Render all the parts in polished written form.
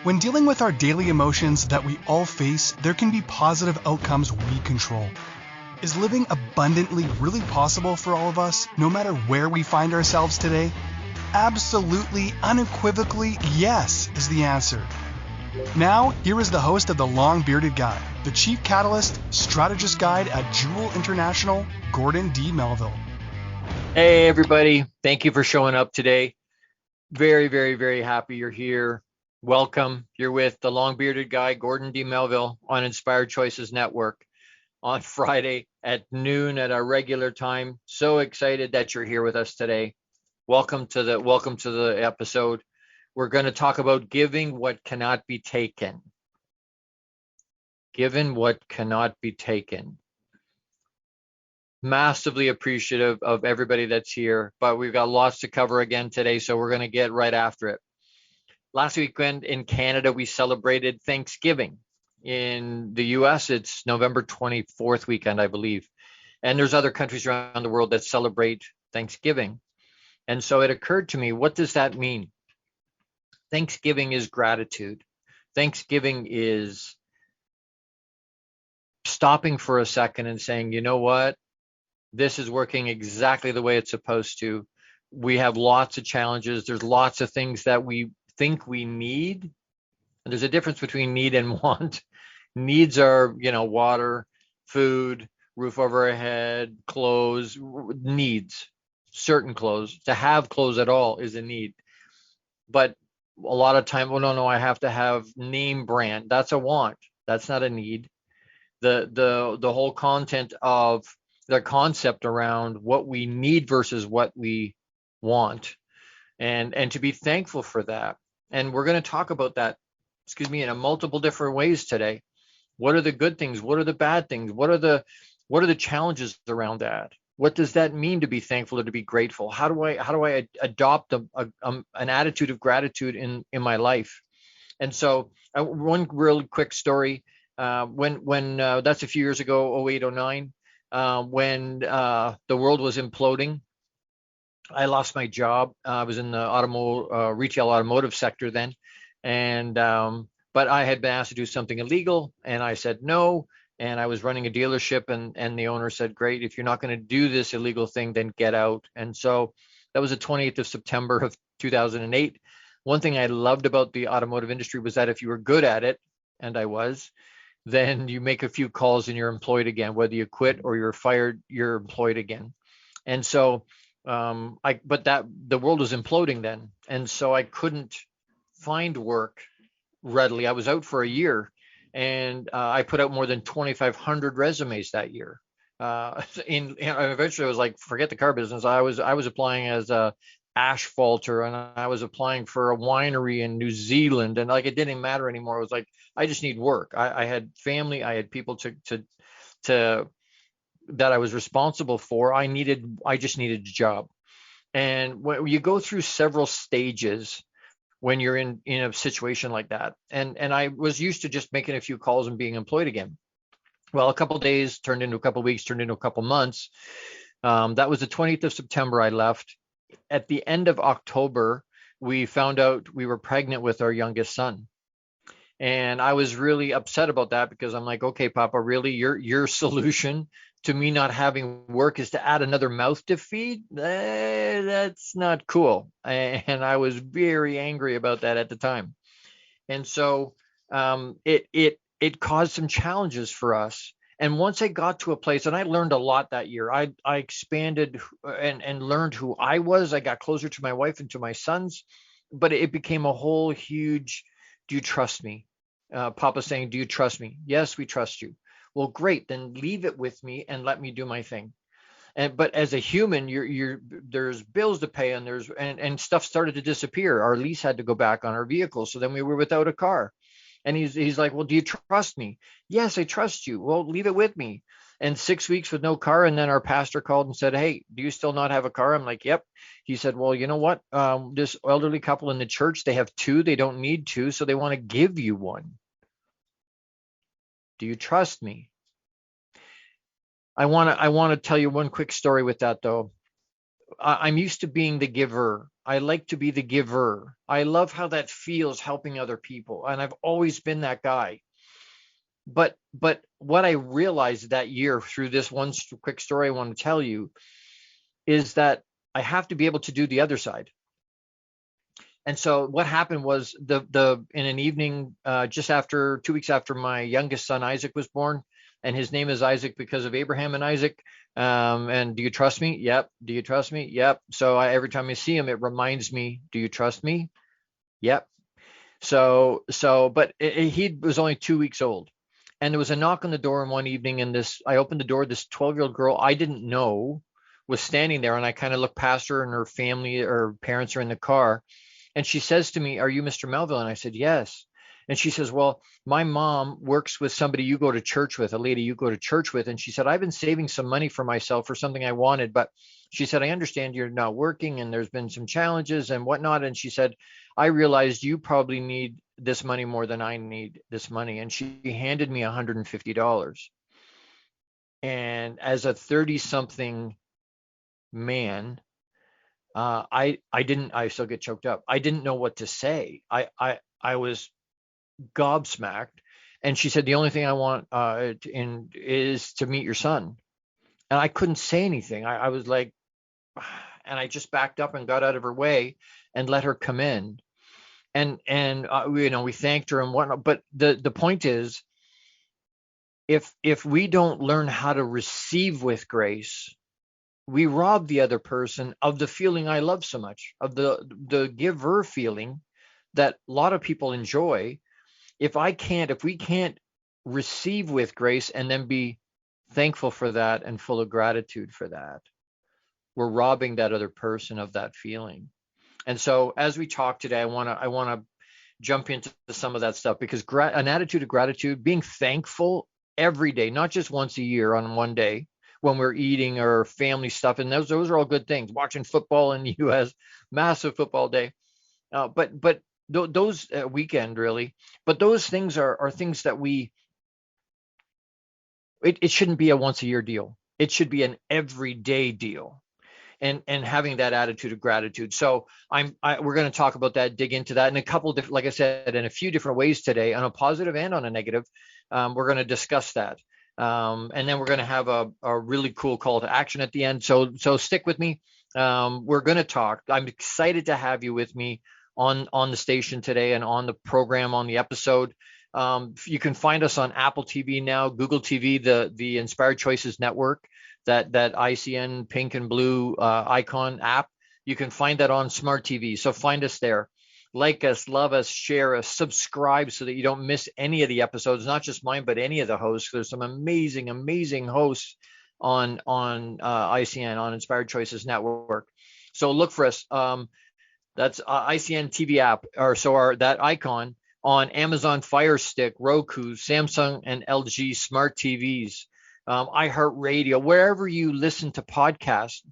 When dealing with our daily emotions that we all face, there can be positive outcomes we control. Is living abundantly really possible for all of us, no matter where we find ourselves today? Absolutely, unequivocally, yes is the answer. Now, here is the host of The Long Bearded Guy, the Chief Catalyst Strategist Guide at JEWIL International, Gordon D Melville. Hey, everybody. Thank you for showing up today. Very, very, very happy you're here. Welcome. You're with The Long Bearded Guy, Gordon D Melville on Inspired Choices Network on Friday at noon at our regular time. So excited that you're here with us today. Welcome to the episode. We're going to talk about giving what cannot be taken. Given what cannot be taken. Massively appreciative of everybody that's here, but we've got lots to cover again today, so we're going to get right after it. Last weekend in Canada, we celebrated Thanksgiving. In the US, it's November 24th weekend, I believe. And there's other countries around the world that celebrate Thanksgiving. And so it occurred to me, what does that mean? Thanksgiving is gratitude. Thanksgiving is stopping for a second and saying, you know what? This is working exactly the way it's supposed to. We have lots of challenges. There's lots of things that we think we need. And there's a difference between need and want. Needs are, water, food, roof over our head, clothes, needs, certain clothes. To have clothes at all is a need. But a lot of time, well, no, I have to have name brand. That's a want. That's not a need. The whole content of the concept around what we need versus what we want, and to be thankful for that. And we're going to talk about that, in a multiple different ways today. What are the good things? What are the bad things? What are the challenges around that? What does that mean to be thankful or to be grateful? How do I adopt an attitude of gratitude in my life? And so one real quick story. When that's a few years ago, 08, 09, when the world was imploding, I lost my job. I was in the retail automotive sector then, and but I had been asked to do something illegal, and I said no. And I was running a dealership, and the owner said, "Great, if you're not going to do this illegal thing, then get out." And so that was the 28th of September of 2008. One thing I loved about the automotive industry was that if you were good at it, and I was, then you make a few calls and you're employed again. Whether you quit or you're fired, you're employed again. And so but the world was imploding then, and so I couldn't find work readily. I was out for a year, and I put out more than 2,500 resumes that year. Eventually I was like, forget the car business. I was applying as a asphalter, and I was applying for a winery in New Zealand, and like it didn't matter anymore. It was like, I just need work. I had family, I had people to that I was responsible for. I just needed a job. And when you go through several stages when you're in a situation like that, and I was used to just making a few calls and being employed again. Well, a couple of days turned into a couple of weeks, turned into a couple of months. That was the 20th of September I left. At the end of October, we found out we were pregnant with our youngest son. And I was really upset about that, because I'm like, okay, Papa, really, your solution to me not having work is to add another mouth to feed? That's not cool. And I was very angry about that at the time. And so it caused some challenges for us. And once I got to a place, and I learned a lot that year, I expanded and learned who I was. I got closer to my wife and to my sons, but it became a whole huge, do you trust me? Papa saying, do you trust me? Yes, we trust you. Well, great, then leave it with me and let me do my thing. But as a human, there's bills to pay, and stuff started to disappear. Our lease had to go back on our vehicle, so then we were without a car. And he's like, well, do you trust me? Yes, I trust you. Well, leave it with me. And 6 weeks with no car, and then our pastor called and said, hey, do you still not have a car? I'm like, yep. He said, well, you know what? This elderly couple in the church, they have two. They don't need two, so they want to give you one. Do you trust me? I want to tell you one quick story with that, though. I'm used to being the giver. I like to be the giver. I love how that feels helping other people. And I've always been that guy. But what I realized that year through this one quick story I want to tell you is that I have to be able to do the other side. And so what happened was the in an evening, just after 2 weeks after my youngest son Isaac was born, and his name is Isaac because of Abraham and Isaac. And do you trust me? Yep. Do you trust me? Yep. So every time I see him, it reminds me, do you trust me? Yep. But he was only 2 weeks old, and there was a knock on the door in one evening, and I opened the door. This 12-year-old girl I didn't know was standing there, and I kind of looked past her, and her family or parents are in the car. And she says to me, "Are you Mr. Melville?" And I said, "Yes." And she says, "Well, my mom works with somebody you go to church with, a lady you go to church with." And she said, "I've been saving some money for myself for something I wanted, but," she said, "I understand you're not working and there's been some challenges and whatnot." And she said, "I realized you probably need this money more than I need this money." And she handed me $150. And as a 30-something man, I still get choked up. I didn't know what to say. I was gobsmacked. And she said, "The only thing I want is to meet your son." And I couldn't say anything. I was like, and I just backed up and got out of her way and let her come in. And we thanked her and whatnot. But the point is, if we don't learn how to receive with grace, we rob the other person of the feeling I love so much, of the giver feeling that a lot of people enjoy. If we can't receive with grace and then be thankful for that and full of gratitude for that, we're robbing that other person of that feeling. And so as we talk today, I want to jump into some of that stuff, because an attitude of gratitude, being thankful every day, not just once a year on one day when we're eating or family stuff. And those are all good things. Watching football in the US, massive football day. But those weekend really, but those things are things that it shouldn't be a once a year deal. It should be an everyday deal. And having that attitude of gratitude. So we're going to talk about that, dig into that in a couple different, like I said, in a few different ways today, on a positive and on a negative. We're going to discuss that. And then we're going to have a really cool call to action at the end. So stick with me. We're going to talk. I'm excited to have you with me on the station today and on the program, on the episode. You can find us on Apple TV now, Google TV, the Inspired Choices Network, that ICN pink and blue icon app. You can find that on smart TV. So find us there. Like us, love us, share us, subscribe so that you don't miss any of the episodes, not just mine, but any of the hosts. There's some amazing, amazing hosts on ICN, on Inspired Choices Network. So look for us. That's ICN TV app, that icon on Amazon Fire Stick, Roku, Samsung, and LG smart TVs, iHeartRadio, wherever you listen to podcasts,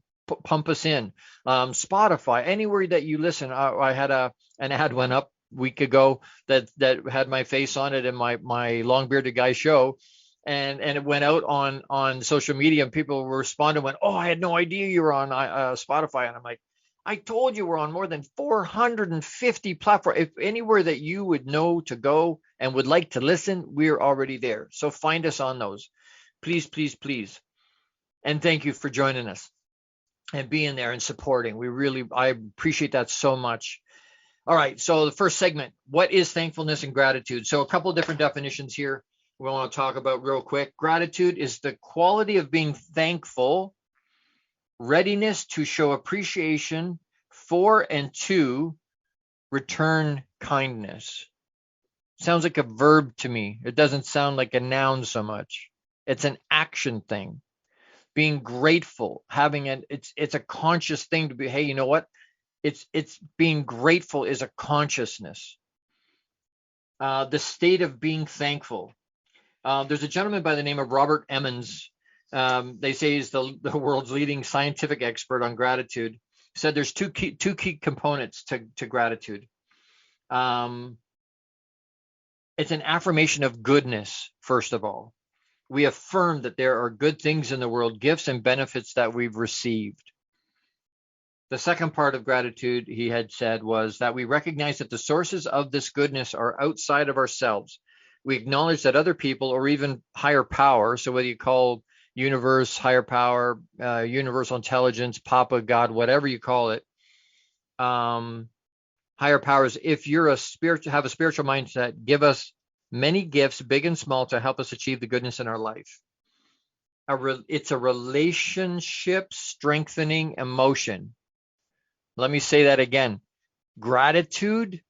pump us in. Spotify, anywhere that you listen. I had an ad went up a week ago that had my face on it and my long bearded guy show. And it went out on social media, and people responded, went, "Oh, I had no idea you were on Spotify." And I'm like, I told you we're on more than 450 platforms. If anywhere that you would know to go and would like to listen, we're already there. So find us on those. Please, please, please. And thank you for joining us and being there and supporting. I appreciate that so much. All right. So the first segment, what is thankfulness and gratitude? So a couple of different definitions here we want to talk about real quick. Gratitude is the quality of being thankful, readiness to show appreciation for and to return kindness. Sounds like a verb to me. It doesn't sound like a noun so much. It's an action thing. Being grateful, it's a conscious thing to be, hey, you know what? It's being grateful is a consciousness. The state of being thankful. There's a gentleman by the name of Robert Emmons. They say he's the world's leading scientific expert on gratitude. He said there's two key components to gratitude. It's an affirmation of goodness, first of all. We affirm that there are good things in the world, gifts and benefits that we've received. The second part of gratitude, he had said, was that we recognize that the sources of this goodness are outside of ourselves. We acknowledge that other people, or even higher power, so whether you call universe, higher power, universal intelligence, Papa, God, whatever you call it, higher powers, if you're a spirit, have a spiritual mindset, give us many gifts, big and small, to help us achieve the goodness in our life. It's a relationship strengthening emotion. Let me say that again. Gratitude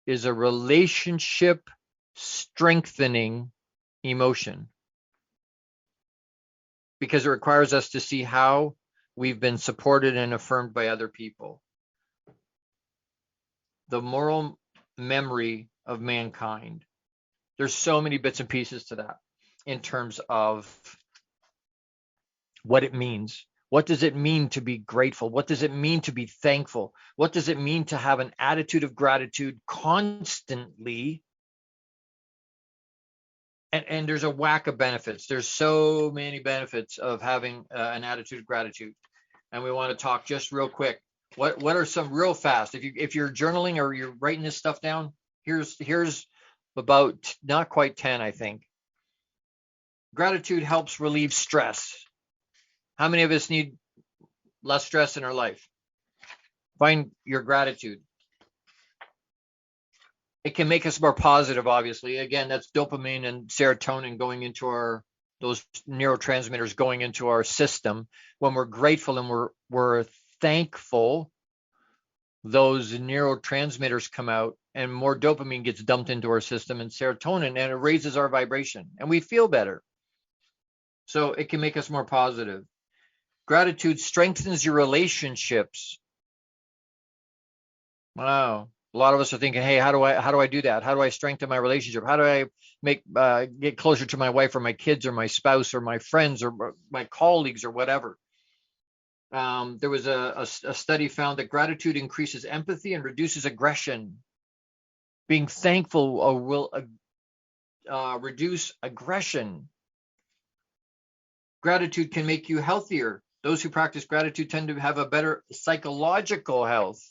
is a relationship strengthening emotion, because it requires us to see how we've been supported and affirmed by other people. The moral memory of mankind. There's so many bits and pieces to that in terms of what it means. What does it mean to be grateful? What does it mean to be thankful? What does it mean to have an attitude of gratitude constantly? And there's a whack of benefits. There's so many benefits of having an attitude of gratitude. And we want to talk just real quick. What are some real fast? If you're journaling or you're writing this stuff down, here's about not quite 10, I think. Gratitude helps relieve stress. How many of us need less stress in our life? Find your gratitude. It can make us more positive, obviously. Again, that's dopamine and serotonin going into those neurotransmitters going into our system. When we're grateful and we're thankful, those neurotransmitters come out and more dopamine gets dumped into our system and serotonin, and it raises our vibration and we feel better. So it can make us more positive. Gratitude strengthens your relationships. Wow. A lot of us are thinking, hey, how do I do that? How do I strengthen my relationship? How do I get closer to my wife or my kids or my spouse or my friends or my colleagues or whatever? There was a study found that gratitude increases empathy and reduces aggression. Being thankful will reduce aggression. Gratitude can make you healthier. Those who practice gratitude tend to have a better psychological health.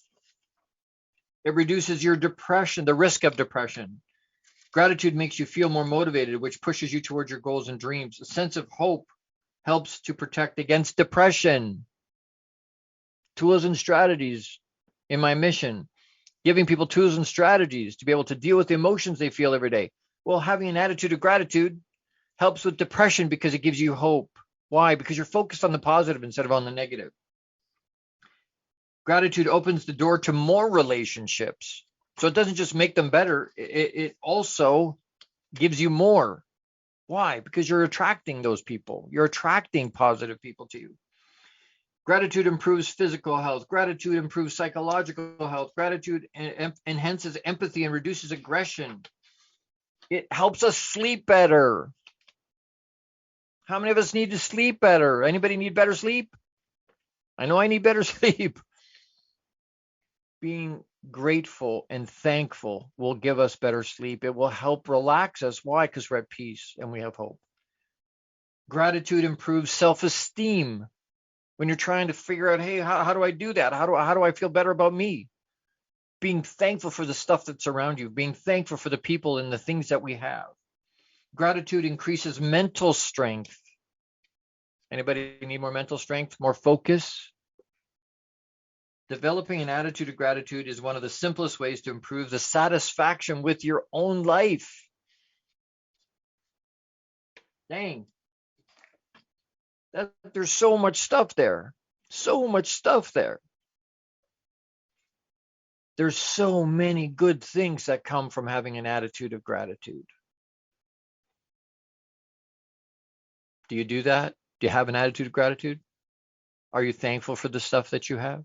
It reduces your depression, the risk of depression. Gratitude makes you feel more motivated, which pushes you towards your goals and dreams. A sense of hope helps to protect against depression. Tools and strategies in my mission, giving people tools and strategies to be able to deal with the emotions they feel every day. Well, having an attitude of gratitude helps with depression because it gives you hope. Why? Because you're focused on the positive instead of on the negative. Gratitude opens the door to more relationships. So it doesn't just make them better, it also gives you more. Why? Because you're attracting those people. You're attracting positive people to you. Gratitude improves physical health. Gratitude improves psychological health. Gratitude enhances empathy and reduces aggression. It helps us sleep better. How many of us need to sleep better? Anybody need better sleep? I know I need better sleep. Being grateful and thankful will give us better sleep. It will help relax us. Why? Because we're at peace and we have hope. Gratitude improves self-esteem. When you're trying to figure out, hey, how do I do that? How do I feel better about me? Being thankful for the stuff that's around you, being thankful for the people and the things that we have. Gratitude increases mental strength. Anybody need more mental strength, more focus? Developing an attitude of gratitude is one of the simplest ways to improve the satisfaction with your own life. Dang. There's so much stuff there. So much stuff there. There's so many good things that come from having an attitude of gratitude. Do you do that? Do you have an attitude of gratitude? Are you thankful for the stuff that you have?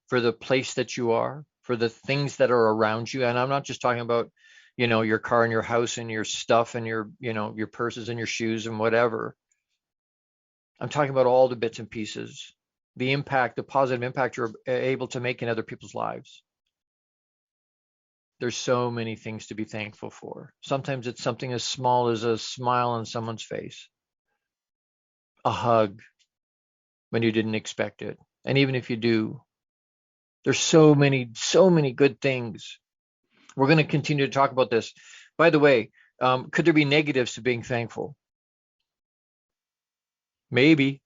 For the place that you are? For the things that are around you? And I'm not just talking about, your car and your house and your stuff and your purses and your shoes and whatever. I'm talking about all the bits and pieces, the impact, the positive impact you're able to make in other people's lives. There's so many things to be thankful for. Sometimes it's something as small as a smile on someone's face, a hug when you didn't expect it. And even if you do, There's so many good things. We're going to continue to talk about this. By the way, could there be negatives to being thankful? Maybe.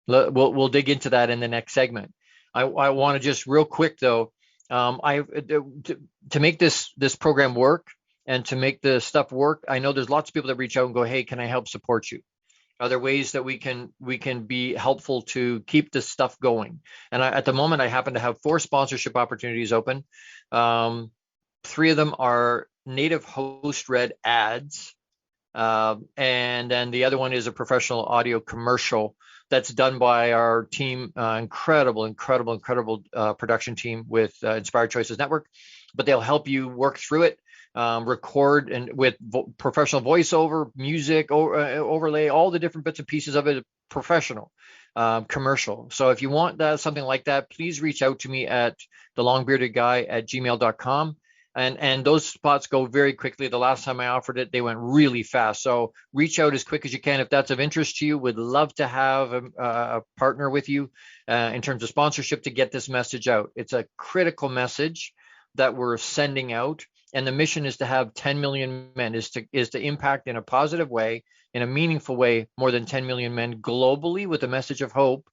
We'll dig into that in the next segment. I want to just real quick though, to make this program work and to make the stuff work. I know there's lots of people that reach out and go, "Hey, can I help support you? Are there ways that we can be helpful to keep this stuff going?" And at the moment, I happen to have 4 sponsorship opportunities open. 3 of them are native host read ads. And then the other one is a professional audio commercial that's done by our team, incredible production team with Inspired Choices Network. But they'll help you work through it, record and with professional voiceover, music, overlay, all the different bits and pieces of it, professional commercial. So if you want something like that, please reach out to me at thelongbeardedguy@gmail.com. And those spots go very quickly. The last time I offered it, they went really fast. So reach out as quick as you can if that's of interest to you. Would love to have a partner with you in terms of sponsorship to get this message out. It's a critical message that we're sending out. And the mission is to have 10 million men, is to impact in a positive way, in a meaningful way, more than 10 million men globally, with a message of hope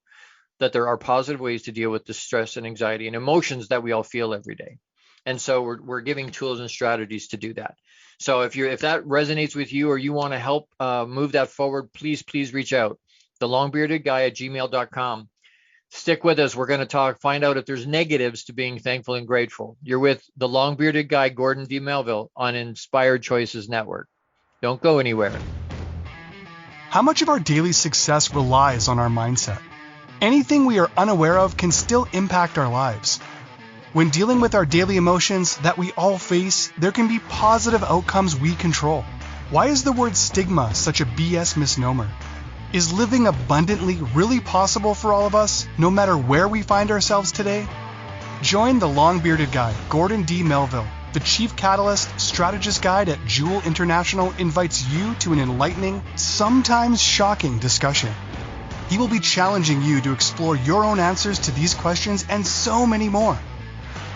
that there are positive ways to deal with the stress and anxiety and emotions that we all feel every day. And so we're giving tools and strategies to do that. So if that resonates with you or you want to help move that forward, please reach out. thelongbeardedguy@gmail.com. Stick with us. We're going to find out if there's negatives to being thankful and grateful. You're with the long-bearded guy, Gordon D Melville, on Inspired Choices Network. Don't go anywhere. How much of our daily success relies on our mindset? Anything we are unaware of can still impact our lives. When dealing with our daily emotions that we all face, there can be positive outcomes we control. Why is the word stigma such a BS misnomer? Is living abundantly really possible for all of us, no matter where we find ourselves today? Join the long-bearded guy, Gordon D Melville. The Chief Catalyst Strategist Guide at JEWIL International invites you to an enlightening, sometimes shocking discussion. He will be challenging you to explore your own answers to these questions and so many more.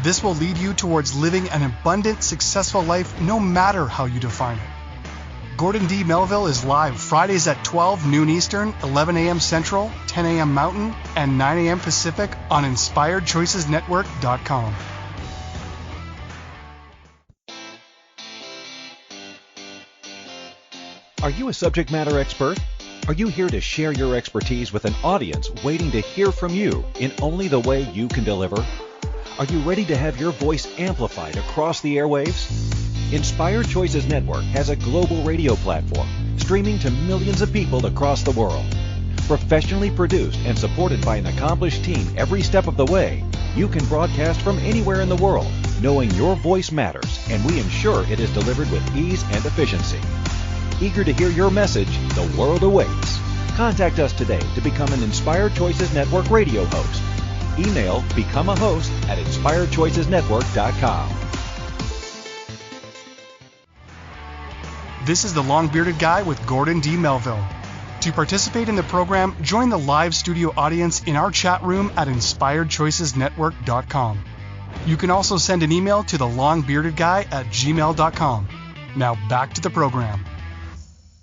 This will lead you towards living an abundant, successful life no matter how you define it. Gordon D Melville is live Fridays at 12 noon Eastern, 11 a.m. Central, 10 a.m. Mountain, and 9 a.m. Pacific on InspiredChoicesNetwork.com. Are you a subject matter expert? Are you here to share your expertise with an audience waiting to hear from you in only the way you can deliver? Are you ready to have your voice amplified across the airwaves? Inspired Choices Network has a global radio platform streaming to millions of people across the world. Professionally produced and supported by an accomplished team every step of the way, you can broadcast from anywhere in the world, knowing your voice matters, and we ensure it is delivered with ease and efficiency. Eager to hear your message, the world awaits. Contact us today to become an Inspired Choices Network radio host. Email become a host at inspiredchoicesnetwork.com. This is the long-bearded guy with Gordon D Melville. To participate in the program, join the live studio audience in our chat room at inspiredchoicesnetwork.com. You can also send an email to the long-bearded guy@gmail.com. Now back to the program.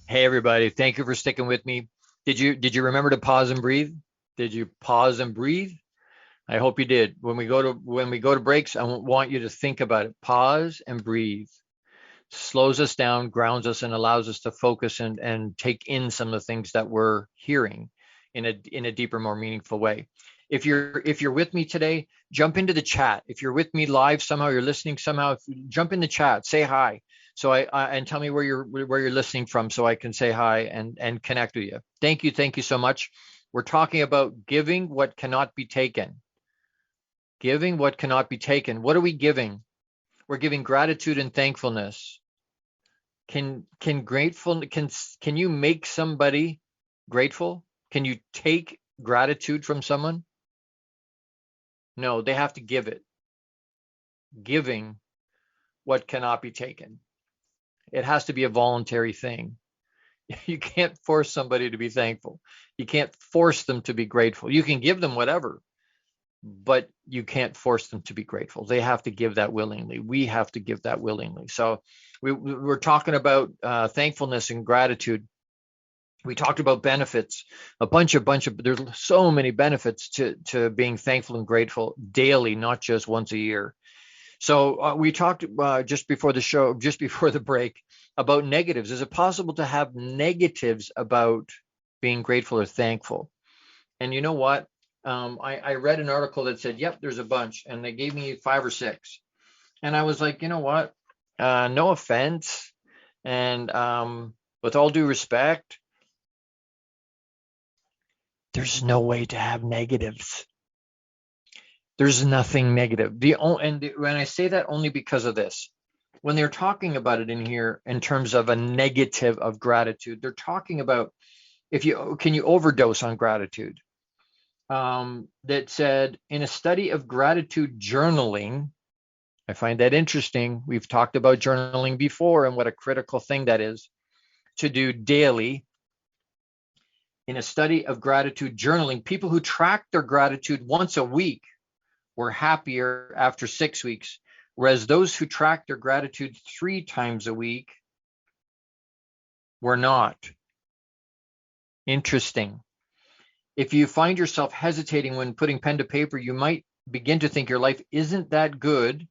Hey everybody, thank you for sticking with me. Did you remember to pause and breathe? Did you pause and breathe? I hope you did. When we go to breaks, I want you to think about it. Pause and breathe. Slows us down, grounds us, and allows us to focus and take in some of the things that we're hearing in a deeper, more meaningful way. If you're with me today, jump into the chat. If you're with me live somehow, you're listening somehow, jump in the chat, say hi. So and tell me where you're listening from, so I can say hi and connect with you. Thank you so much. We're talking about giving what cannot be taken. Giving what cannot be taken. What are we giving? We're giving gratitude and thankfulness. Can you make somebody grateful? Can you take gratitude from someone? No, they have to give it. Giving what cannot be taken. It has to be a voluntary thing. You can't force somebody to be thankful. You can't force them to be grateful. You can give them whatever. but you can't force them to be grateful. They have to give that willingly. We have to give that willingly. So we're talking about thankfulness and gratitude. We talked about benefits, a bunch of, there's so many benefits to being thankful and grateful daily, not just once a year. So we talked just before the break, about negatives. Is it possible to have negatives about being grateful or thankful? And you know what? I read an article that said, yep, there's a bunch, and they gave me 5 or 6. And I was like, you know what? No offense. And with all due respect, there's no way to have negatives. There's nothing negative. When I say that, only because of this. When they're talking about it in here in terms of a negative of gratitude, they're talking about can you overdose on gratitude? That said, in a study of gratitude journaling, I find that interesting. We've talked about journaling before and what a critical thing that is to do daily. In a study of gratitude journaling, people who tracked their gratitude once a week were happier after 6 weeks, whereas those who tracked their gratitude 3 times a week were not. Interesting. If you find yourself hesitating when putting pen to paper, you might begin to think your life isn't that good,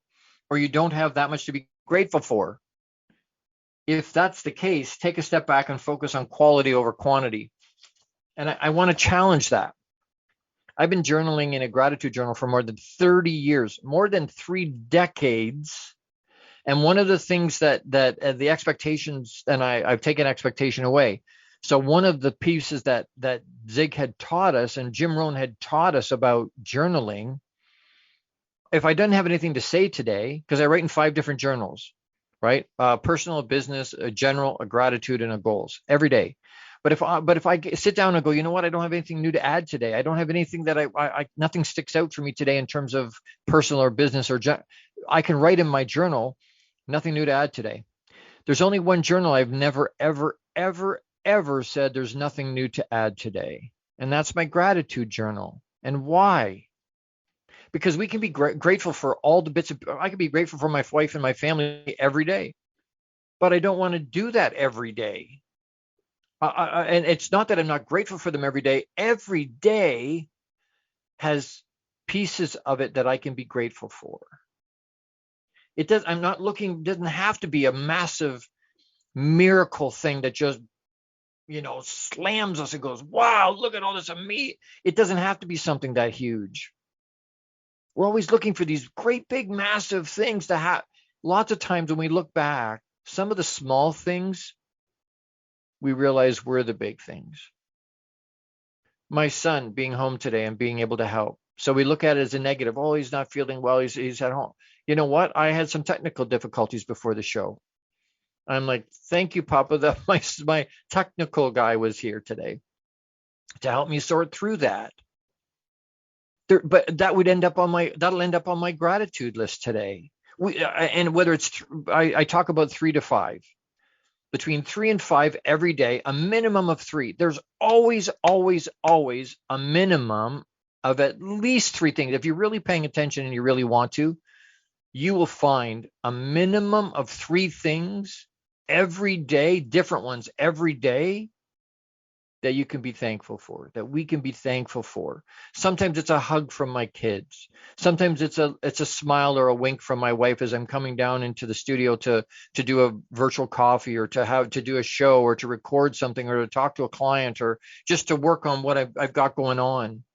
or you don't have that much to be grateful for. If that's the case, take a step back and focus on quality over quantity. And I want to challenge that. I've been journaling in a gratitude journal for more than 30 years, more than 3 decades. And one of the things that the expectations, and I've taken expectation away. So one of the pieces that Zig had taught us and Jim Rohn had taught us about journaling, if I didn't have anything to say today, because I write in 5 different journals, right? Personal, business, a general, a gratitude, and a goals every day. But if I sit down and go, you know what, I don't have anything new to add today. I don't have anything that nothing sticks out for me today in terms of personal or business I can write in my journal, nothing new to add today. There's only one journal I've never, ever, ever, ever said there's nothing new to add today. And that's my gratitude journal. And why? Because we can be grateful for all the bits I can be grateful for my wife and my family every day, but I don't want to do that every day. And it's not that I'm not grateful for them every day. Every day has pieces of it that I can be grateful for. Doesn't have to be a massive miracle thing that just, slams us and goes, wow, look at all this of me. It doesn't have to be something that huge. We're always looking for these great, big, massive things to have. Lots of times when we look back, some of the small things, we realize were the big things. My son being home today and being able to help. So we look at it as a negative. Oh, he's not feeling well. He's at home. You know what? I had some technical difficulties before the show. I'm like, thank you, Papa, that my technical guy was here today to help me sort through that. But that'll end up on my gratitude list today. And whether it's, I talk about 3 to 5. Between 3 and 5 every day, a minimum of 3. There's always, always, always a minimum of at least 3 things. If you're really paying attention and you really want to, you will find a minimum of 3 things every day, different ones every day, that you can be thankful for, that we can be thankful for. Sometimes it's a hug from my kids. Sometimes it's a smile or a wink from my wife as I'm coming down into the studio to do a virtual coffee, or to do a show, or to record something, or to talk to a client, or just to work on what I've got going on.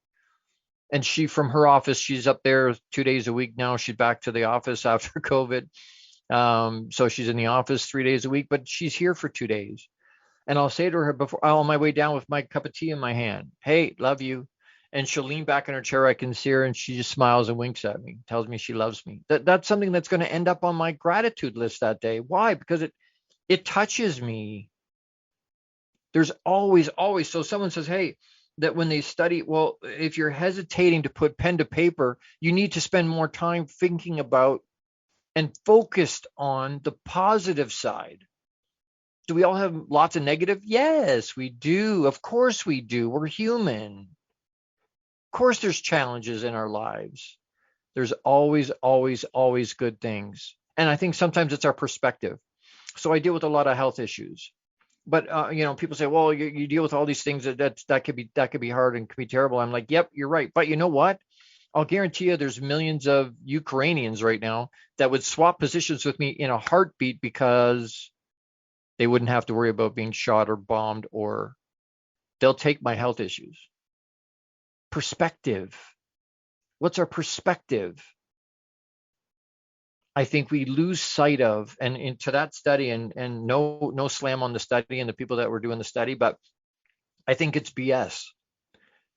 And she, from her office, she's up there 2 days a week now. She's back to the office after COVID. So she's in the office 3 days a week, but she's here for 2 days. And I'll say to her on my way down with my cup of tea in my hand, hey, love you. And she'll lean back in her chair. I can see her, and she just smiles and winks at me, tells me she loves me. That's something that's going to end up on my gratitude list that day. Why? Because it touches me. There's always. So someone says, hey, that when they study, well, if you're hesitating to put pen to paper, you need to spend more time thinking about and focused on the positive side. Do we all have lots of negative? Yes, we do. Of course we do. We're human. course, there's challenges in our lives. There's always, always, always good things. And I think sometimes it's our perspective. So I deal with a lot of health issues. But people say, well, you deal with all these things that could be hard and could be terrible. I'm like, yep, you're right. But you know what? I'll guarantee you there's millions of Ukrainians right now that would swap positions with me in a heartbeat because they wouldn't have to worry about being shot or bombed, or they'll take my health issues. Perspective. What's our perspective? I think we lose sight of, and into that study, and no slam on the study and the people that were doing the study, but I think it's BS.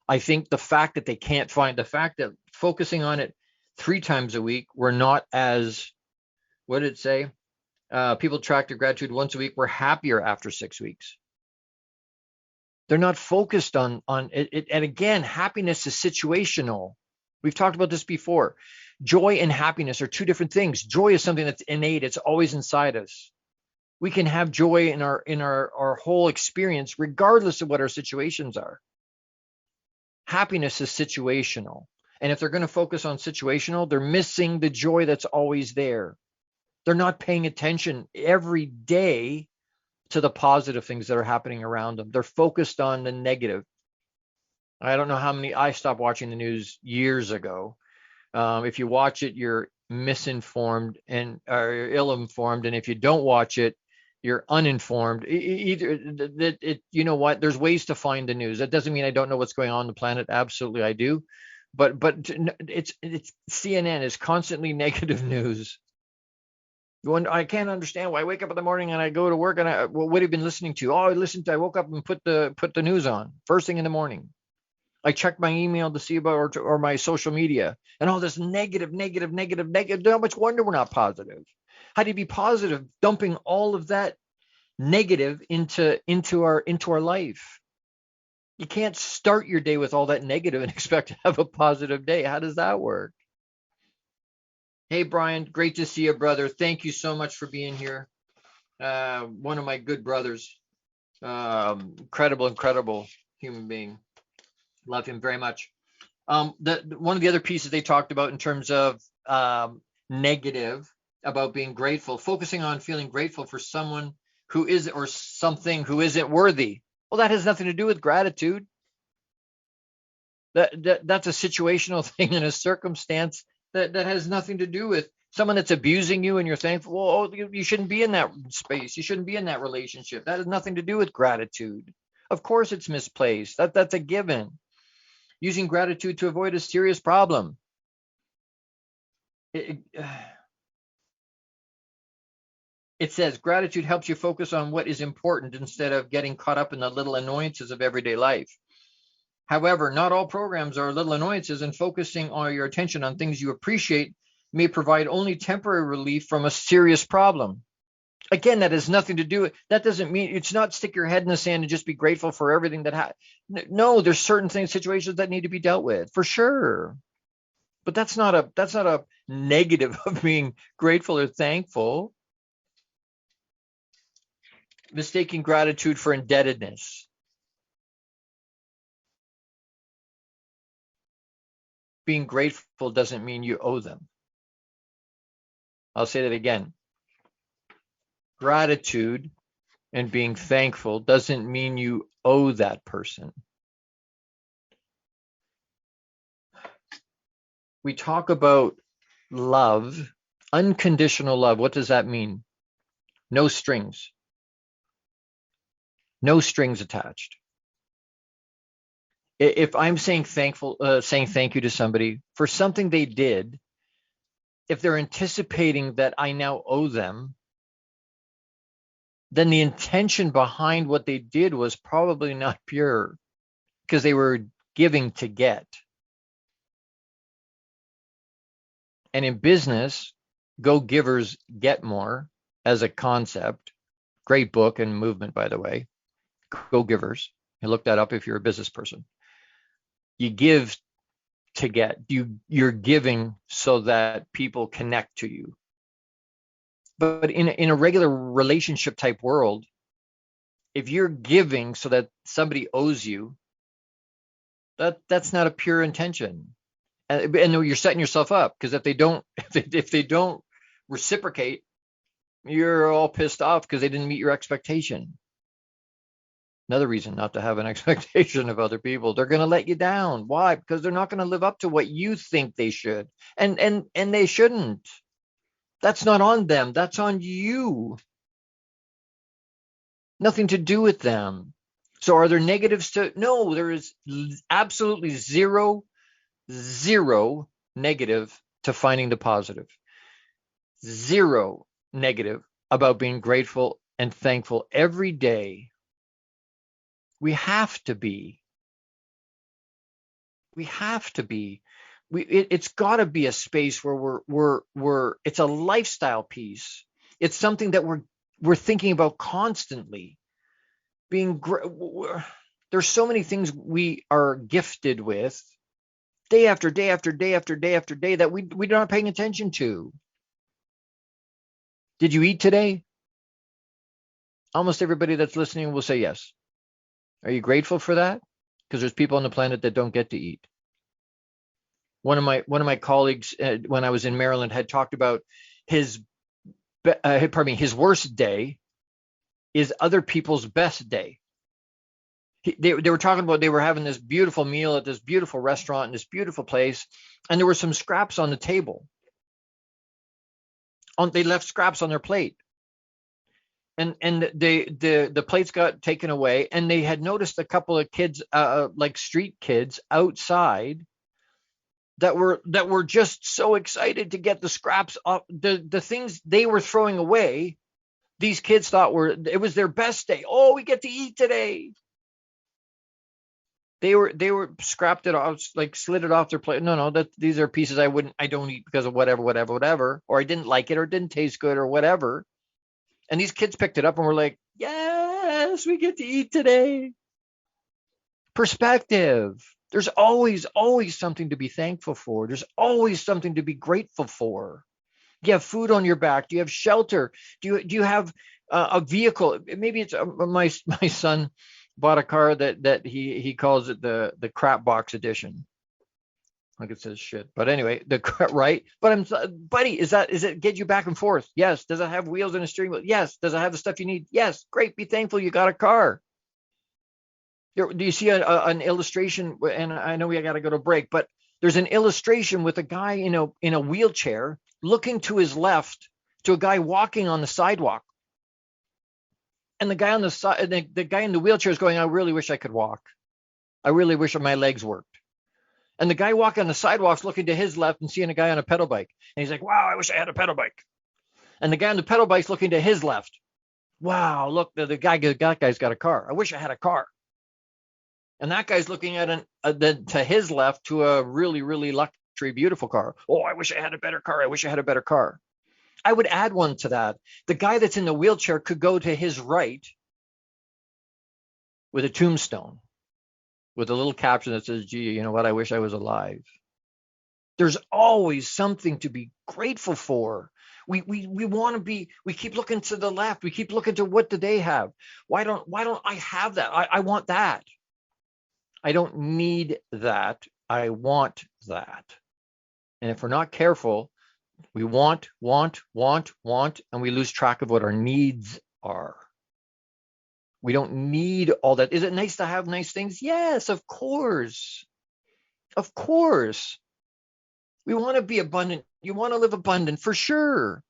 I think the fact that they can't find, the fact that focusing on it 3 times a week, we're not as, what did it say? People track their gratitude once a week, we're happier after 6 weeks. They're not focused on it. And again, happiness is situational. We've talked about this before. Joy and happiness are 2 different things. Joy is something that's innate. It's always inside us. We can have joy in our whole experience, regardless of what our situations are. Happiness is situational. And if they're going to focus on situational, they're missing the joy that's always there. They're not paying attention every day to the positive things that are happening around them. They're focused on the negative. I don't know how many, I stopped watching the news years ago. If you watch it, you're misinformed or ill-informed. And if you don't watch it, you're uninformed. You know what? There's ways to find the news. That doesn't mean I don't know what's going on the planet. Absolutely, I do. But it's CNN is constantly negative news. I can't understand why I wake up in the morning and I go to work and what have you been listening to? Oh, I woke up and put the news on first thing in the morning. I checked my email to see about or my social media, and all this negative. How much wonder we're not positive? How do you be positive dumping all of that negative into our life? You can't start your day with all that negative and expect to have a positive day. How does that work? Hey, Brian, great to see you, brother. Thank you so much for being here. One of my good brothers. Incredible human being. Love him very much. One of the other pieces they talked about in terms of negative, about being grateful, focusing on feeling grateful for someone who is or something who isn't worthy. Well, that has nothing to do with gratitude. That's a situational thing in a circumstance that has nothing to do with someone that's abusing you and you're thankful. Well, you shouldn't be in that space. You shouldn't be in that relationship. That has nothing to do with gratitude. Of course it's misplaced. That's a given. Using gratitude to avoid a serious problem. It says gratitude helps you focus on what is important instead of getting caught up in the little annoyances of everyday life. However, not all programs are little annoyances, and focusing all your attention on things you appreciate may provide only temporary relief from a serious problem. Again, that has nothing to do with, that doesn't mean, it's not stick your head in the sand and just be grateful for everything that no, there's certain things, situations that need to be dealt with, for sure. But that's not a negative of being grateful or thankful. Mistaking gratitude for indebtedness. Being grateful doesn't mean you owe them. I'll say that again. Gratitude and being thankful doesn't mean you owe that person. We talk about love, unconditional love. What does that mean? No strings. No strings attached. If I'm saying thank you to somebody for something they did, if they're anticipating that I now owe them, then the intention behind what they did was probably not pure, because they were giving to get. And in business, go givers get more as a concept. Great book and movement, by the way. Go givers. You look that up if you're a business person. You give to get. You're giving so that people connect to you. But in a regular relationship type world, if you're giving so that somebody owes you, That's not a pure intention. And you're setting yourself up, because if they don't reciprocate, you're all pissed off because they didn't meet your expectation. Another reason not to have an expectation of other people. They're going to let you down. Why? Because they're not going to live up to what you think they should. And they shouldn't. That's not on them. That's on you. Nothing to do with them. So are there negatives to? No, there is absolutely zero negative to finding the positive. Zero negative about being grateful and thankful every day. We have to be. It's got to be a space where we're it's a lifestyle piece. It's something that we're thinking about constantly. There's so many things we are gifted with day after day after day after day after day that we're not paying attention to. Did you eat today? Almost everybody that's listening will say yes. Are you grateful for that? Because there's people on the planet that don't get to eat. One of my colleagues, when I was in Maryland, had talked about his worst day is other people's best day. They were talking about, they were having this beautiful meal at this beautiful restaurant in this beautiful place, and there were some scraps on the table. They left scraps on their plate. And the plates got taken away, and they had noticed a couple of kids, like street kids outside, that were just so excited to get the scraps off the things they were throwing away. These kids thought it was their best day. Oh, we get to eat today. They were scrapped it off, like slid it off their plate. No, these are pieces I don't eat because of whatever, or I didn't like it, or it didn't taste good, or whatever. And these kids picked it up and were like, yes, we get to eat today. Perspective. There's always something to be thankful for. There's always something to be grateful for. Do you have food on your back? Do you have shelter? Do you have a vehicle? Maybe it's my son bought a car that he calls it the crap box edition. Like it says shit, but anyway, right. But buddy, is it get you back and forth? Yes. Does it have wheels and a steering wheel? Yes. Does it have the stuff you need? Yes. Great. Be thankful you got a car. Do you see an illustration? And I know we got to go to break, but there's an illustration with a guy in a wheelchair looking to his left to a guy walking on the sidewalk, and the guy on the side, the guy in the wheelchair is going, "I really wish I could walk. I really wish my legs worked." And the guy walking on the sidewalk's looking to his left and seeing a guy on a pedal bike. And he's like, wow, I wish I had a pedal bike. And the guy on the pedal bike's looking to his left. Wow, look, that guy's got a car. I wish I had a car. And that guy's looking at to his left to a really, really luxury, beautiful car. Oh, I wish I had a better car. I wish I had a better car. I would add one to that. The guy that's in the wheelchair could go to his right with a tombstone, with a little caption that says, gee, you know what? I wish I was alive. There's always something to be grateful for. We want to be, we keep looking to the left. We keep looking to what do they have? Why don't I have that? I want that. I don't need that. I want that. And if we're not careful, we want, and we lose track of what our needs are. We don't need all that. Is it nice to have nice things? Yes, of course. Of course. We want to be abundant. You want to live abundant for sure.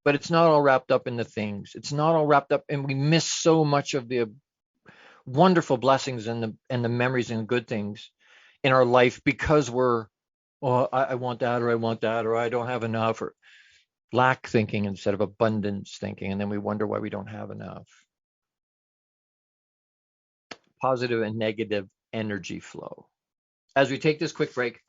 But it's not all wrapped up in the things. It's not all wrapped up, and we miss so much of the wonderful blessings and the memories and good things in our life because we're, oh, I want that, or I want that, or I don't have enough, or lack thinking instead of abundance thinking. And then we wonder why we don't have enough. Positive and negative energy flow. As we take this quick break,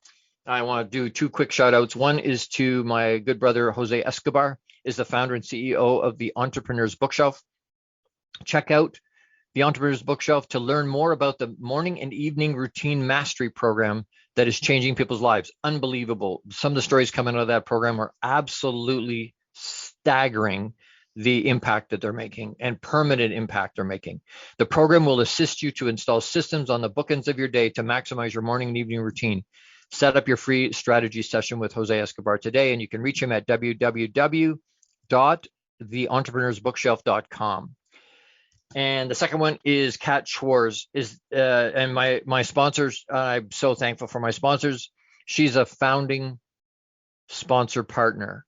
I want to do two quick shout outs. One is to my good brother, Jose Escobar, is the founder and CEO of the Entrepreneur's Bookshelf. Check out the Entrepreneur's Bookshelf to learn more about the morning and evening routine mastery program that is changing people's lives. Unbelievable. Some of the stories coming out of that program are absolutely staggering. the impact that they're making and permanent impact they're making. The program will assist you to install systems on the bookends of your day to maximize your morning and evening routine. Set up your free strategy session with Jose Escobar today, and you can reach him at www.theentrepreneur'sbookshelf.com. And the second one is Kat Schwarz, and my sponsors. I'm so thankful for my sponsors. She's a founding sponsor partner.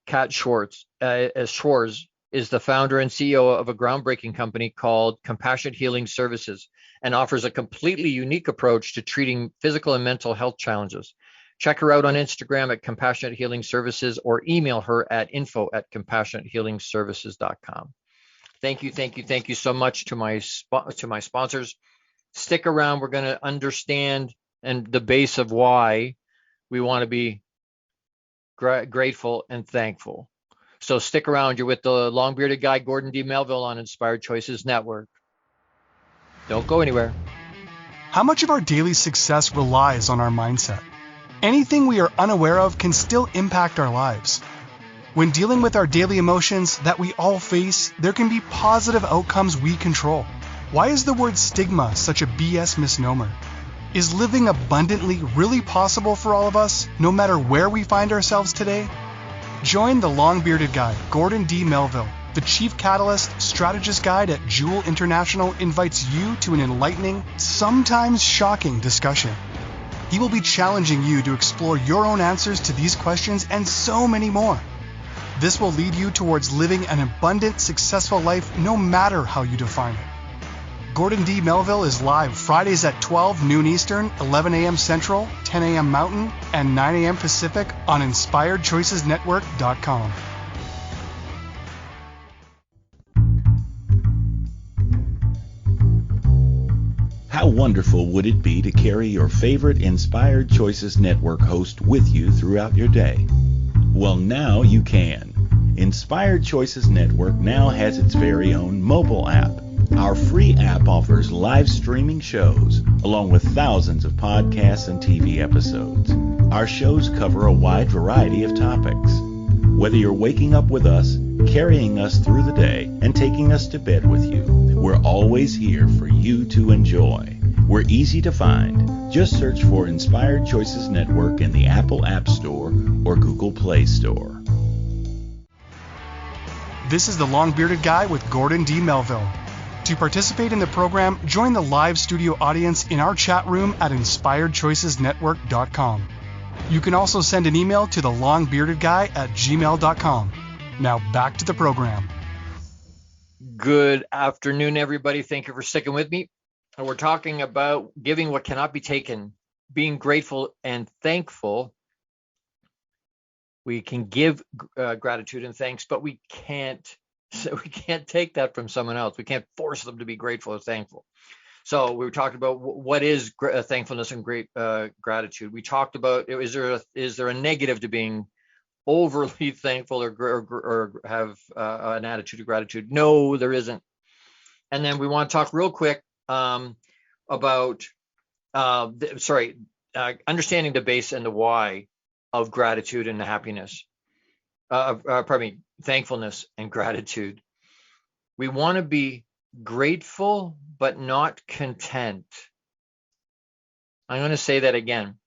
Kat Schwarz is the founder and CEO of a groundbreaking company called Compassionate Healing Services, and offers a completely unique approach to treating physical and mental health challenges. Check her out on Instagram at Compassionate Healing Services, or email her at info@compassionatehealingservices.com. Thank you so much to my sponsors. Stick around. We're going to understand and the base of why we want to be grateful and thankful. So stick around. You're with the long-bearded guy, Gordon D Melville, on Inspired Choices Network. Don't go anywhere. How much of our daily success relies on our mindset? Anything we are unaware of can still impact our lives. When dealing with our daily emotions that we all face, there can be positive outcomes we control. Why is the word stigma such a BS misnomer? Is living abundantly really possible for all of us, no matter where we find ourselves today? Join the long-bearded guy, Gordon D Melville. The Chief Catalyst Strategist Guide at JEWIL International invites you to an enlightening, sometimes shocking discussion. He will be challenging you to explore your own answers to these questions and so many more. This will lead you towards living an abundant, successful life no matter how you define it. Gordon D Melville is live Fridays at 12 noon Eastern, 11 a.m. Central, 10 a.m. Mountain, and 9 a.m. Pacific on InspiredChoicesNetwork.com. How wonderful would it be to carry your favorite Inspired Choices Network host with you throughout your day? Well, now you can. Inspired Choices Network now has its very own mobile app. Our free app offers live streaming shows, along with thousands of podcasts and TV episodes. Our shows cover a wide variety of topics. Whether you're waking up with us, carrying us through the day, and taking us to bed with you, we're always here for you to enjoy. We're easy to find. Just search for Inspired Choices Network in the Apple App Store or Google Play Store. This is the long-bearded guy with Gordon D Melville. To participate in the program, join the live studio audience in our chat room at InspiredChoicesNetwork.com. You can also send an email to thelongbeardedguy@gmail.com. Now back to the program. Good afternoon, everybody. Thank you for sticking with me. We're talking about giving what cannot be taken, being grateful and thankful. We can give gratitude and thanks, but we can't take that from someone else. We can't force them to be grateful or thankful. So we were talking about what is thankfulness and gratitude. We talked about, is there a negative to being overly thankful or have an attitude of gratitude? No, there isn't. And then we want to talk real quick about understanding the base and the why of gratitude and happiness. Thankfulness and gratitude. We want to be grateful but not content. I'm going to say that again.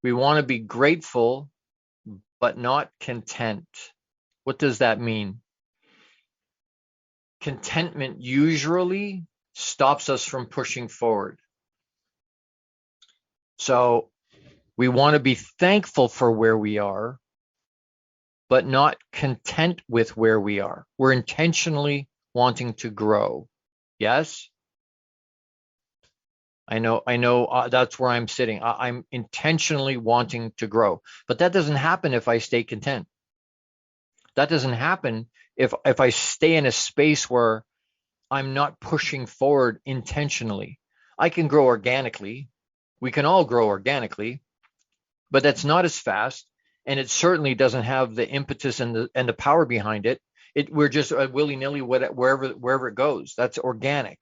We want to be grateful but not content. What does that mean? Contentment usually stops us from pushing forward. So we want to be thankful for where we are, but not content with where we are. We're intentionally wanting to grow. Yes? I know that's where I'm sitting. I'm intentionally wanting to grow, but that doesn't happen if I stay content. That doesn't happen if I stay in a space where I'm not pushing forward intentionally. I can grow organically. We can all grow organically, but that's not as fast, and it certainly doesn't have the impetus and the power behind it. We're just willy-nilly wherever it goes. That's organic.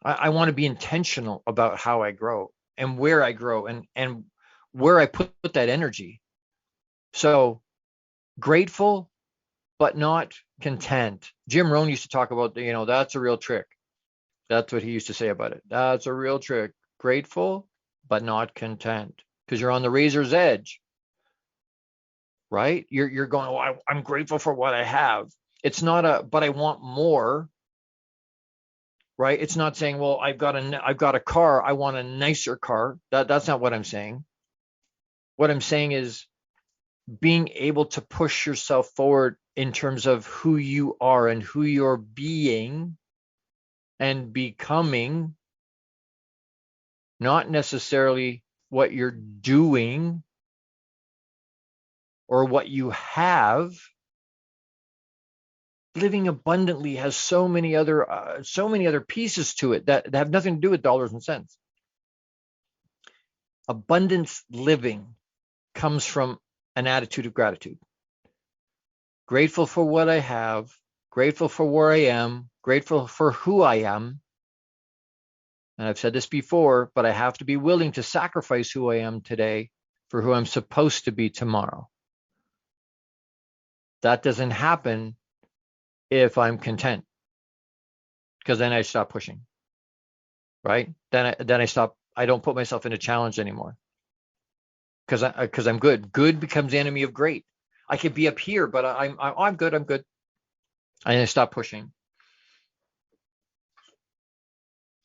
I want to be intentional about how I grow and where I grow and where I put that energy. So grateful, but not content. Jim Rohn used to talk about, that's a real trick. That's what he used to say about it. That's a real trick. Grateful, but not content, because you're on the razor's edge, right? You're going, oh, I'm grateful for what I have. It's not but I want more, right? It's not saying, well, I've got a car, I want a nicer car. That's not what I'm saying. What I'm saying is being able to push yourself forward in terms of who you are and who you're being and becoming, not necessarily what you're doing or what you have. Living abundantly has so many other pieces to it that have nothing to do with dollars and cents. Abundance living comes from an attitude of gratitude. Grateful for what I have, grateful for where I am, grateful for who I am. And I've said this before, but I have to be willing to sacrifice who I am today for who I'm supposed to be tomorrow. That doesn't happen if I'm content, because then I stop pushing, right? Then I stop. I don't put myself in a challenge anymore, because I'm good. Good becomes the enemy of great. I could be up here, but I'm good. I'm good. And I stop pushing.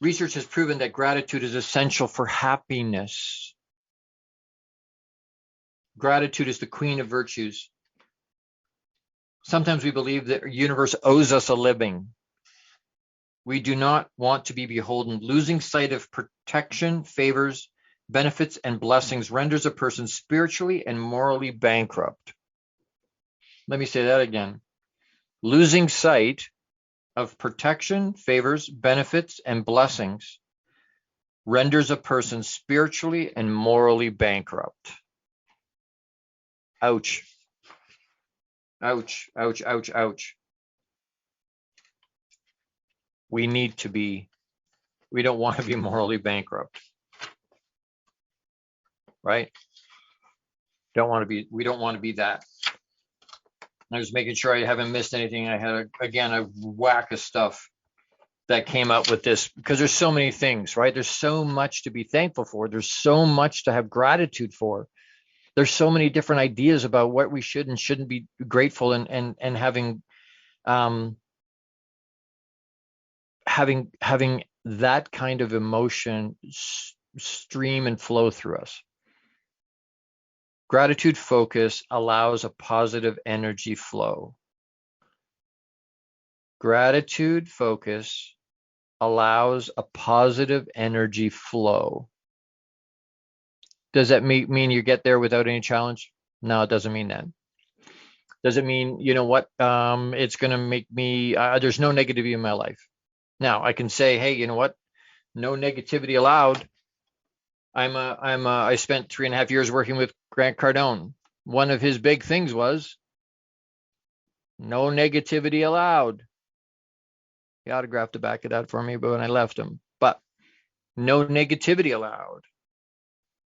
Research has proven that gratitude is essential for happiness. Gratitude is the queen of virtues. Sometimes we believe that the universe owes us a living. We do not want to be beholden. Losing sight of protection, favors, benefits, and blessings renders a person spiritually and morally bankrupt. Let me say that again. Losing sight of protection, favors, benefits, and blessings renders a person spiritually and morally bankrupt. Ouch. Ouch, ouch, ouch, ouch. We don't want to be morally bankrupt, right? We don't want to be that. I was making sure I haven't missed anything. I had, a whack of stuff that came up with this, because there's so many things, right? There's so much to be thankful for. There's so much to have gratitude for. There's so many different ideas about what we should and shouldn't be grateful and having that kind of emotion stream and flow through us. Gratitude focus allows a positive energy flow. Gratitude focus allows a positive energy flow. Does that mean you get there without any challenge? No, it doesn't mean that. Does it mean, it's going to make me, there's no negativity in my life. Now I can say, hey, you know what? No negativity allowed. I spent 3.5 years working with Grant Cardone. One of his big things was no negativity allowed. He autographed the back of that for me, but when I left him, but no negativity allowed.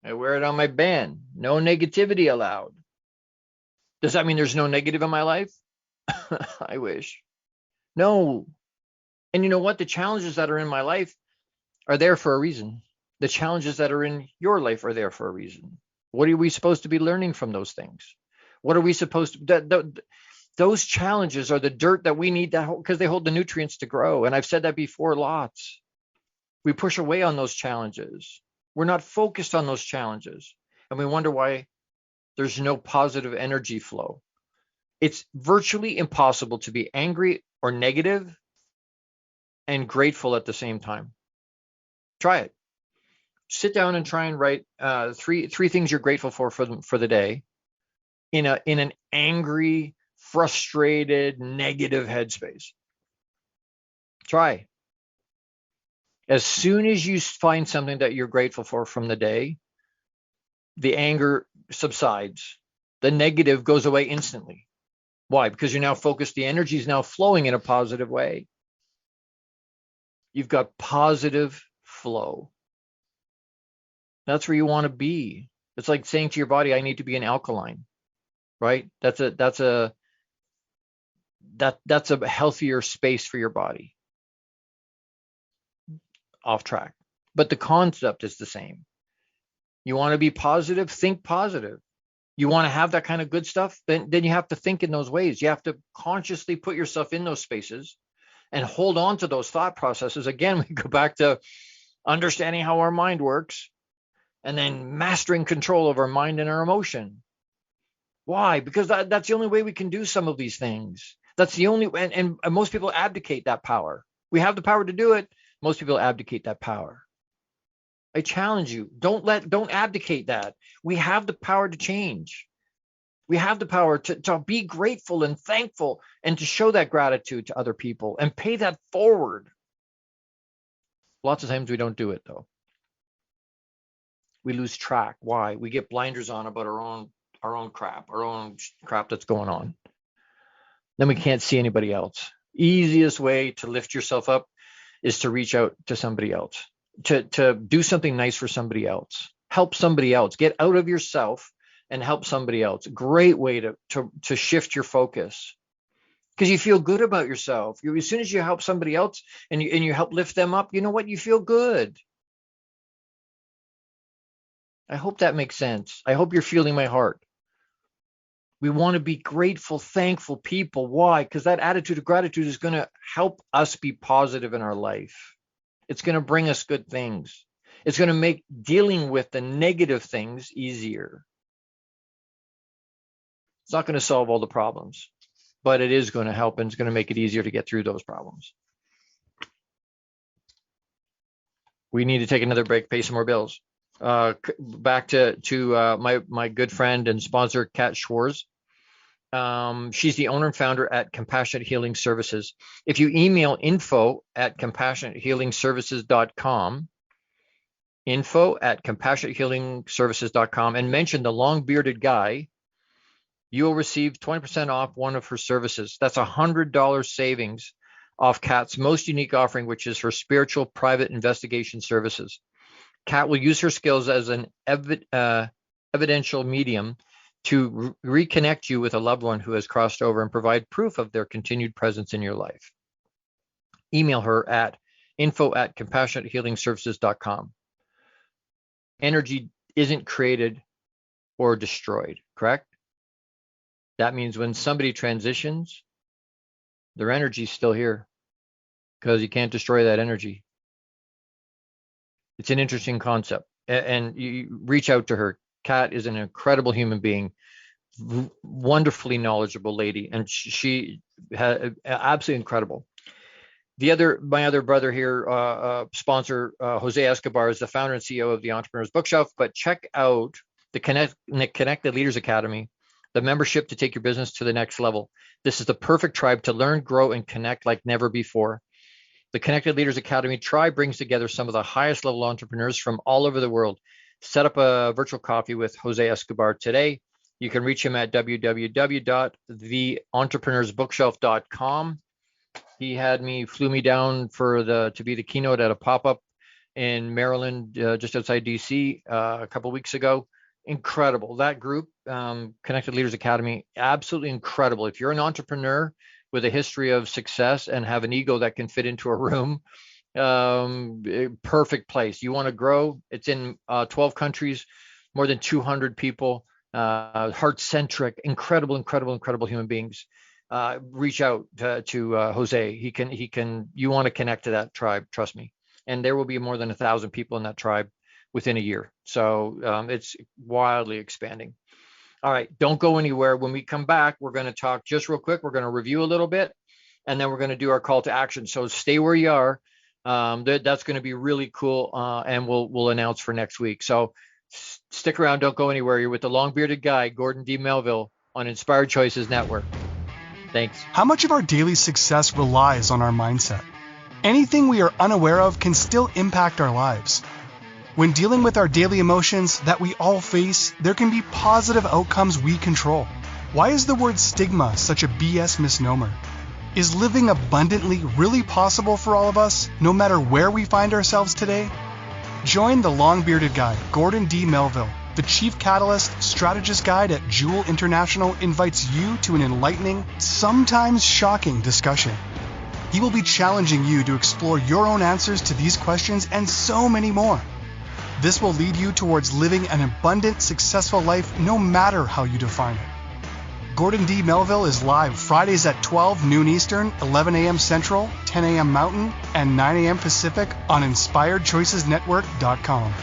I wear it on my band. No negativity allowed. Does that mean there's no negative in my life? I wish. No. And you know what? The challenges that are in my life are there for a reason. The challenges that are in your life are there for a reason. What are we supposed to be learning from those things? What are we supposed to, those challenges are the dirt that we need to, because they hold the nutrients to grow. And I've said that before lots. We push away on those challenges. We're not focused on those challenges. And we wonder why there's no positive energy flow. It's virtually impossible to be angry or negative and grateful at the same time. Try it. Sit down and try and write three things you're grateful for the day in an angry, frustrated, negative headspace. Try. As soon as you find something that you're grateful for from the day, the anger subsides. The negative goes away instantly. Why? Because you're now focused. The energy is now flowing in a positive way. You've got positive flow. That's where you want to be. It's like saying to your body, I need to be an alkaline, right? That's that's a healthier space for your body. Off track. But the concept is the same. You want to be positive, think positive. You want to have that kind of good stuff, then you have to think in those ways. You have to consciously put yourself in those spaces and hold on to those thought processes. Again, we go back to understanding how our mind works and then mastering control of our mind and our emotion. Why? Because that's the only way we can do some of these things. That's the only, and most people abdicate that power. We have the power to do it. Most people abdicate that power. I challenge you, don't abdicate that. We have the power to change. We have the power to be grateful and thankful and to show that gratitude to other people and pay that forward. Lots of times we don't do it though. We lose track. Why? We get blinders on about our own crap that's going on. Then we can't see anybody else. Easiest way to lift yourself up is to reach out to somebody else, to do something nice for somebody else, help somebody else, get out of yourself and help somebody else. Great way to shift your focus, because you feel good about yourself. As soon as you help somebody else and you help lift them up, you know what? You feel good. I hope that makes sense. I hope you're feeling my heart. We want to be grateful, thankful people. Why? Because that attitude of gratitude is going to help us be positive in our life. It's going to bring us good things. It's going to make dealing with the negative things easier. It's not going to solve all the problems, but it is going to help, and it's going to make it easier to get through those problems. We need to take another break, pay some more bills. Back to my good friend and sponsor, Kat Schwarz. She's the owner and founder at Compassionate Healing Services. If you email info@compassionatehealingservices.com, info@compassionatehealingservices.com, and mention the long bearded guy, you will receive 20% off one of her services. That's $100 savings off Kat's most unique offering, which is her spiritual private investigation services. Kat will use her skills as an evidential medium to reconnect you with a loved one who has crossed over and provide proof of their continued presence in your life. Email her at info@compassionatehealingservices.com. Energy isn't created or destroyed, correct? That means when somebody transitions, their energy is still here because you can't destroy that energy. It's an interesting concept, and you reach out to her. Kat is an incredible human being, wonderfully knowledgeable lady, and she had absolutely incredible. My other brother here, sponsor, Jose Escobar, is the founder and CEO of the Entrepreneur's Bookshelf. But check out the Connected Leaders Academy, the membership to take your business to the next level. This is the perfect tribe to learn, grow, and connect like never before. The Connected Leaders Academy tribe brings together some of the highest level entrepreneurs from all over the world. Set up a virtual coffee with Jose Escobar today. You can reach him at www.theentrepreneur'sbookshelf.com. He flew me down to be the keynote at a pop-up in Maryland, just outside DC, a couple of weeks ago. Incredible. That group, Connected Leaders Academy, absolutely incredible. If you're an entrepreneur with a history of success and have an ego that can fit into a room, perfect place. You want to grow. It's in 12 countries, more than 200 people, heart-centric, incredible human beings. Reach out to Jose. You want to connect to that tribe, trust me. And there will be more than 1,000 people in that tribe within a year. So it's wildly expanding. All right, don't go anywhere. When we come back, we're going to talk just real quick. We're going to review a little bit, and then we're going to do our call to action. So stay where you are. That's going to be really cool, and we'll announce for next week. So stick around. Don't go anywhere. You're with the long-bearded guy, Gordon D Melville, on Inspired Choices Network. Thanks. How much of our daily success relies on our mindset? Anything we are unaware of can still impact our lives. When dealing with our daily emotions that we all face, there can be positive outcomes we control. Why is the word stigma such a BS misnomer? Is living abundantly really possible for all of us, no matter where we find ourselves today? Join the long-bearded guy, Gordon D Melville, The Chief Catalyst Strategist Guide at JEWIL International invites you to an enlightening, sometimes shocking discussion. He will be challenging you to explore your own answers to these questions and so many more. This will lead you towards living an abundant, successful life no matter how you define it. Gordon D Melville is live Fridays at 12 noon Eastern, 11 a.m. Central, 10 a.m. Mountain, and 9 a.m. Pacific on InspiredChoicesNetwork.com.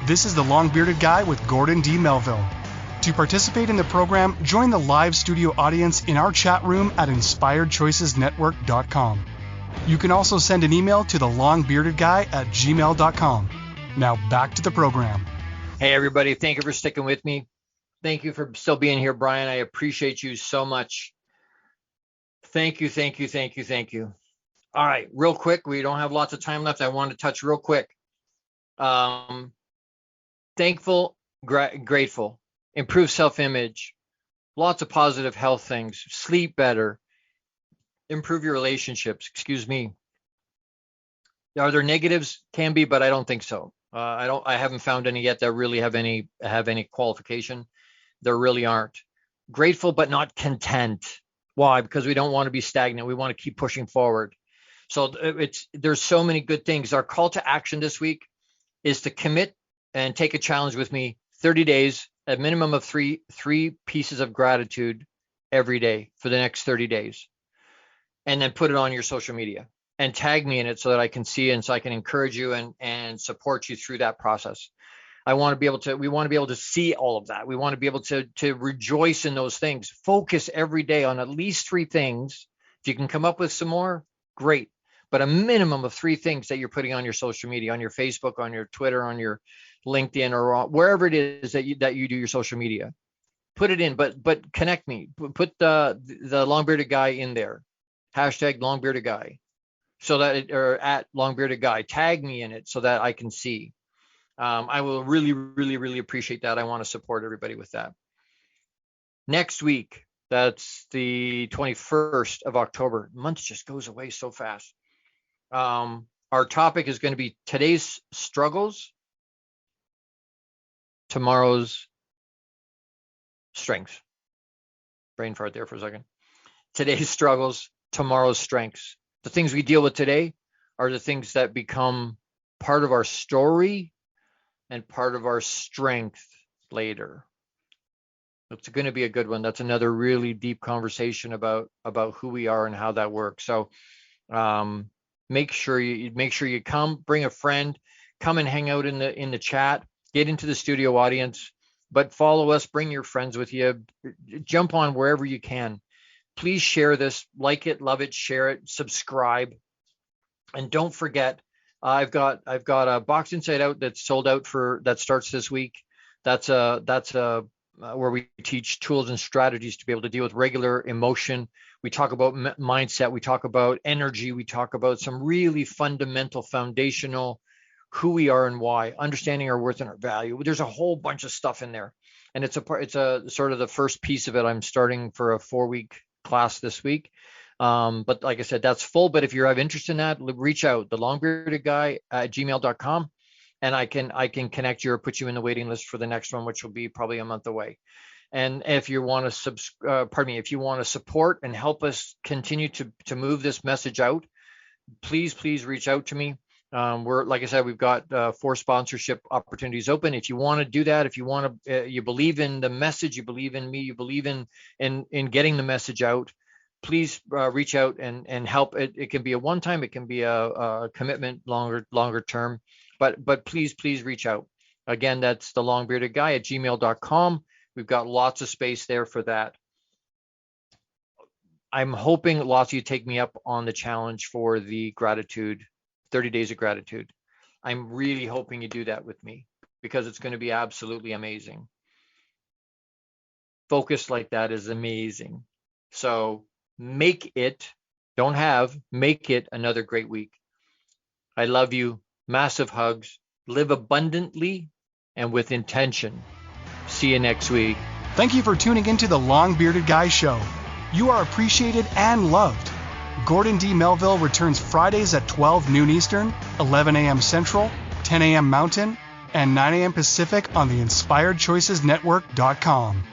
This is the Long Bearded Guy with Gordon D Melville. To participate in the program, join the live studio audience in our chat room at InspiredChoicesNetwork.com. You can also send an email to thelongbeardedguy@gmail.com. Now back to the program. Hey, everybody. Thank you for sticking with me. Thank you for still being here, Brian. I appreciate you so much. Thank you, thank you, thank you, thank you. All right, real quick. We don't have lots of time left. I want to touch real quick. Thankful, grateful, improve self-image, lots of positive health things, sleep better, improve your relationships. Excuse me. Are there negatives? Can be, but I don't think so. I haven't found any yet that really have any qualification. There really aren't. Grateful, but not content. Why? Because we don't want to be stagnant. We want to keep pushing forward. So there's so many good things. Our call to action this week is to commit and take a challenge with me, 30 days, a minimum of three pieces of gratitude every day for the next 30 days. And then put it on your social media and tag me in it so that I can see and so I can encourage you and support you through that process. We want to be able to see all of that. We want to be able to rejoice in those things. Focus every day on at least 3 things. If you can come up with some more, great. But a minimum of 3 things that you're putting on your social media, on your Facebook, on your Twitter, on your LinkedIn, or wherever it is that you do your social media. Put it in, but connect me. Put the Long Bearded Guy in there. Hashtag Long Bearded Guy. So that or at Long Bearded Guy. Tag me in it so that I can see. I will really, really, really appreciate that. I want to support everybody with that. Next week, that's the 21st of October. The month just goes away so fast. Our topic is going to be today's struggles, tomorrow's strengths. Brain fart there for a second. Today's struggles, tomorrow's strengths. The things we deal with today are the things that become part of our story and part of our strength later. It's going to be a good one. That's another really deep conversation about who we are and how that works. So make sure you come, bring a friend, come and hang out in the chat, get into the studio audience, but follow us, bring your friends with you, jump on wherever you can. Please share this, like it, love it, share it, subscribe. And don't forget, I've got a Box Inside Out that's sold out that starts this week. That's where we teach tools and strategies to be able to deal with regular emotion. We talk about mindset. We talk about energy. We talk about some really fundamental, foundational, who we are and why, understanding our worth and our value. There's a whole bunch of stuff in there, and it's a sort of the first piece of it. I'm starting for a 4-week class this week. But like I said, that's full. But if you have interest in that, reach out, thelongbeardedguy@gmail.com, and I can connect you or put you in the waiting list for the next one, which will be probably a month away. And if you want to support and help us continue to move this message out, please reach out to me. Like I said, we've got 4 sponsorship opportunities open. If you want to do that, if you want to, you believe in the message, you believe in me, you believe in getting the message out, please reach out and help. It can be a one-time, it can be a commitment longer term, but please reach out. Again, that's thelongbeardedguy@gmail.com. We've got lots of space there for that. I'm hoping lots of you take me up on the challenge for the gratitude, 30 days of gratitude. I'm really hoping you do that with me because it's going to be absolutely amazing. Focus like that is amazing. So make it another great week. I love you. Massive hugs. Live abundantly and with intention. See you next week. Thank you for tuning into the Long Bearded Guy Show. You are appreciated and loved. Gordon D Melville returns Fridays at 12 noon Eastern, 11 a.m. Central, 10 a.m. Mountain, and 9 a.m. Pacific on the InspiredChoicesNetwork.com.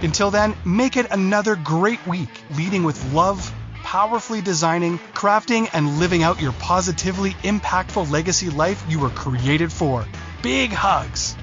Until then, make it another great week, leading with love, powerfully designing, crafting, and living out your positively impactful legacy life you were created for. Big hugs!